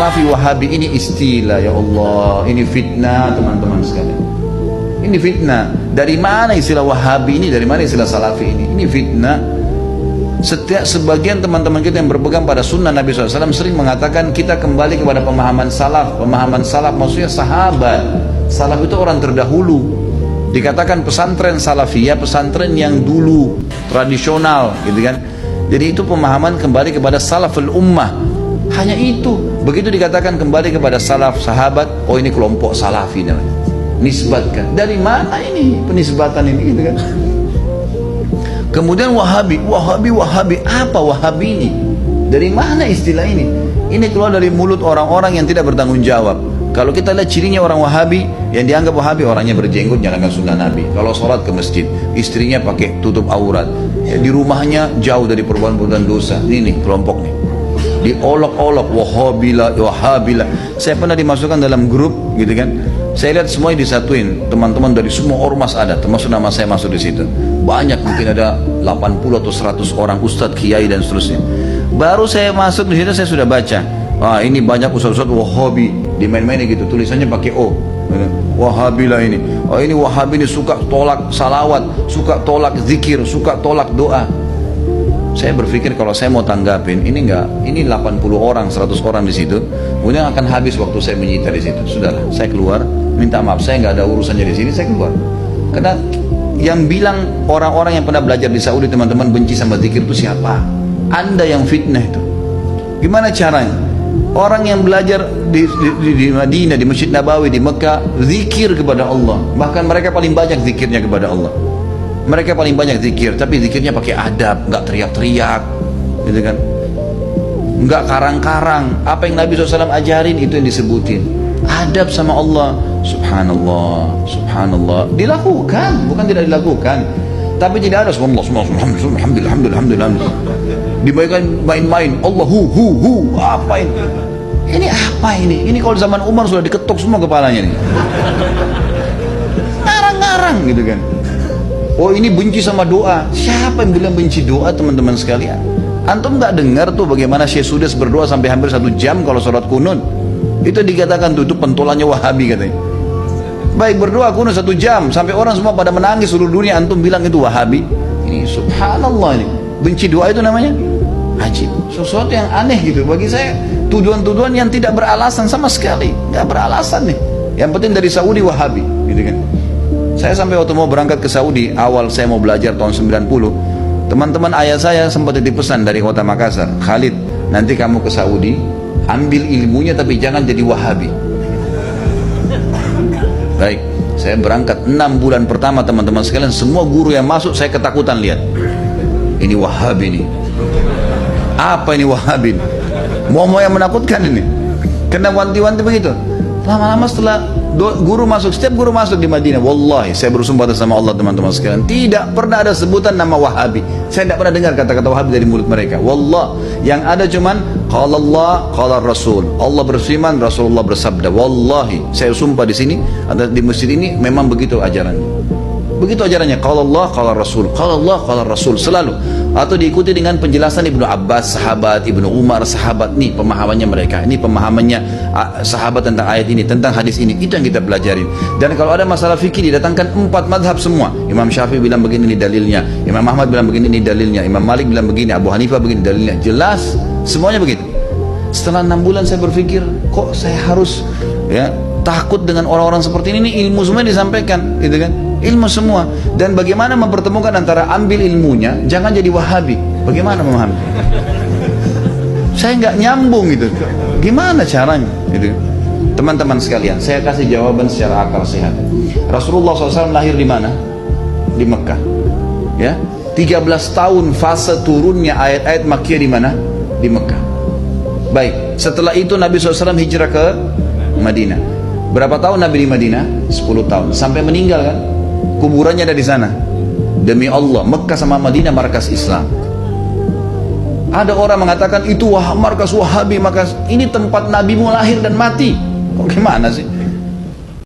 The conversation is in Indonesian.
salafi wahabi ini istilah, ya Allah, ini fitnah teman-teman sekalian. Ini fitnah. Dari mana istilah wahabi ini, dari mana istilah salafi ini? Ini fitnah. Setiap sebagian teman-teman kita yang berpegang pada sunnah Nabi SAW sering mengatakan kita kembali kepada pemahaman salaf. Pemahaman salaf maksudnya sahabat. Salaf itu orang terdahulu. Dikatakan pesantren salafiyah, pesantren yang dulu tradisional, gitu kan. Jadi itu pemahaman kembali kepada salaful ummah. Hanya itu. Begitu dikatakan kembali kepada salaf sahabat, oh ini kelompok salafi namanya. Nisbatkan. Dari mana ini penisbatan ini, gitu kan? Kemudian wahabi. Apa wahabi ini? Dari mana istilah ini? Ini keluar dari mulut orang-orang yang tidak bertanggung jawab. Kalau kita lihat cirinya orang wahabi, yang dianggap wahabi orangnya berjenggot, jalankan sunnah Nabi. Kalau sholat ke masjid, istrinya pakai tutup aurat. Ya, di rumahnya jauh dari perbuatan dosa. Ini nih kelompok nih. Diolok-olok, wahabila. Saya pernah dimasukkan dalam grup, gitu kan. Saya lihat semuanya disatuin, teman-teman dari semua ormas ada, termasuk nama saya masuk di situ. Banyak, mungkin ada 80 atau 100 orang ustadz, kiai dan seterusnya. Baru saya masuk di situ saya sudah baca. Ah, ini banyak ustadz wahabi, dimain-mainin gitu, tulisannya pakai O. Wahabilah ini. Oh, ini wahabi ini suka tolak salawat, suka tolak zikir, suka tolak doa. Saya berpikir kalau saya mau tanggapin, ini 80 orang, 100 orang di situ, kemudian akan habis waktu saya menyita di situ. Sudahlah, saya keluar, minta maaf, saya nggak ada urusannya di sini, saya keluar. Karena yang bilang orang-orang yang pernah belajar di Saudi, teman-teman, benci sama zikir itu siapa? Anda yang fitnah itu. Gimana caranya? Orang yang belajar di Madinah, di Masjid Nabawi, di Mekah, zikir kepada Allah. Bahkan mereka paling banyak zikirnya kepada Allah. Mereka paling banyak zikir, tapi zikirnya pakai adab, nggak teriak-teriak, gitu kan? Nggak karang-karang. Apa yang Nabi SAW ajarin itu yang disebutin. Adab sama Allah, subhanallah, subhanallah. Dilakukan, bukan tidak dilakukan. Tapi tidak ada alhamdulillah. Dimain-main, Allah hu, apa ini? Ini apa ini? Ini kalau zaman Umar sudah diketok semua kepalanya nih. Ngarang-ngarang, gitu kan? Oh, ini benci sama doa. Siapa yang bilang benci doa, teman-teman sekalian? Antum nggak dengar tuh bagaimana Syekh Sudes berdoa sampai hampir 1 jam kalau sholat kunut? Itu dikatakan tuh, itu pentolannya wahabi katanya. Baik, berdoa kunut 1 jam sampai orang semua pada menangis seluruh dunia, antum bilang itu wahabi? Ini subhanallah, ini benci doa itu namanya ajib. Sesuatu yang aneh gitu. Bagi saya tuduhan-tuduhan yang tidak beralasan sama sekali, nggak beralasan nih. Yang penting dari Saudi wahabi, gitu kan? Saya sampai waktu mau berangkat ke Saudi, awal saya mau belajar tahun 90, teman-teman ayah saya sempat titip pesan dari kota Makassar, Khalid, nanti kamu ke Saudi, ambil ilmunya tapi jangan jadi wahabi. Baik, saya berangkat 6 bulan pertama, teman-teman sekalian, semua guru yang masuk saya ketakutan lihat. Ini wahabi nih. Apa ini wahabi? Mau yang menakutkan ini. Kena wanti-wanti begitu. Lama-lama setelah guru masuk, setiap guru masuk di Madinah, wallahi saya bersumpah atas nama Allah, teman-teman sekalian, tidak pernah ada sebutan nama wahabi. Saya tidak pernah dengar kata-kata wahabi dari mulut mereka. Wallah, yang ada cuman qala Allah, qala Rasul. Allah berfirman, Rasulullah bersabda. Wallahi, saya sumpah di sini, di masjid ini memang begitu ajarannya. Begitu ajarannya, qala Allah, qala Rasul, qala Allah, qala Rasul, selalu. Atau diikuti dengan penjelasan Ibnu Abbas, sahabat, Ibnu Umar, sahabat. Nih pemahamannya mereka, ini pemahamannya sahabat tentang ayat ini, tentang hadis ini. Itu yang kita pelajarin. Dan kalau ada masalah fikih, didatangkan 4 madhab semua. Imam Syafi'i bilang begini, ini dalilnya. Imam Ahmad bilang begini, ini dalilnya. Imam Malik bilang begini, Abu Hanifah begini, dalilnya. Jelas, semuanya begitu. Setelah 6 bulan saya berpikir, kok saya harus takut dengan orang-orang seperti ini ilmu semua disampaikan, gitu kan? Ilmu semua. Dan bagaimana mempertemukan antara ambil ilmunya, jangan jadi wahabi. Bagaimana memahami? Saya nggak nyambung gitu. Gimana caranya? Gitu. Teman-teman sekalian, saya kasih jawaban secara akal sehat. Rasulullah SAW lahir di mana? Di Mekah. Ya, 13 tahun fase turunnya ayat-ayat Makkiyah di mana? Di Mekah. Baik, setelah itu Nabi SAW hijrah ke Madinah. Berapa tahun Nabi di Madinah? 10 tahun. Sampai meninggal kan? Kuburannya ada di sana. Demi Allah, Mekah sama Madinah markas Islam. Ada orang mengatakan itu markas Wahabi, markas ini tempat Nabi mau lahir dan mati. Kok gimana sih?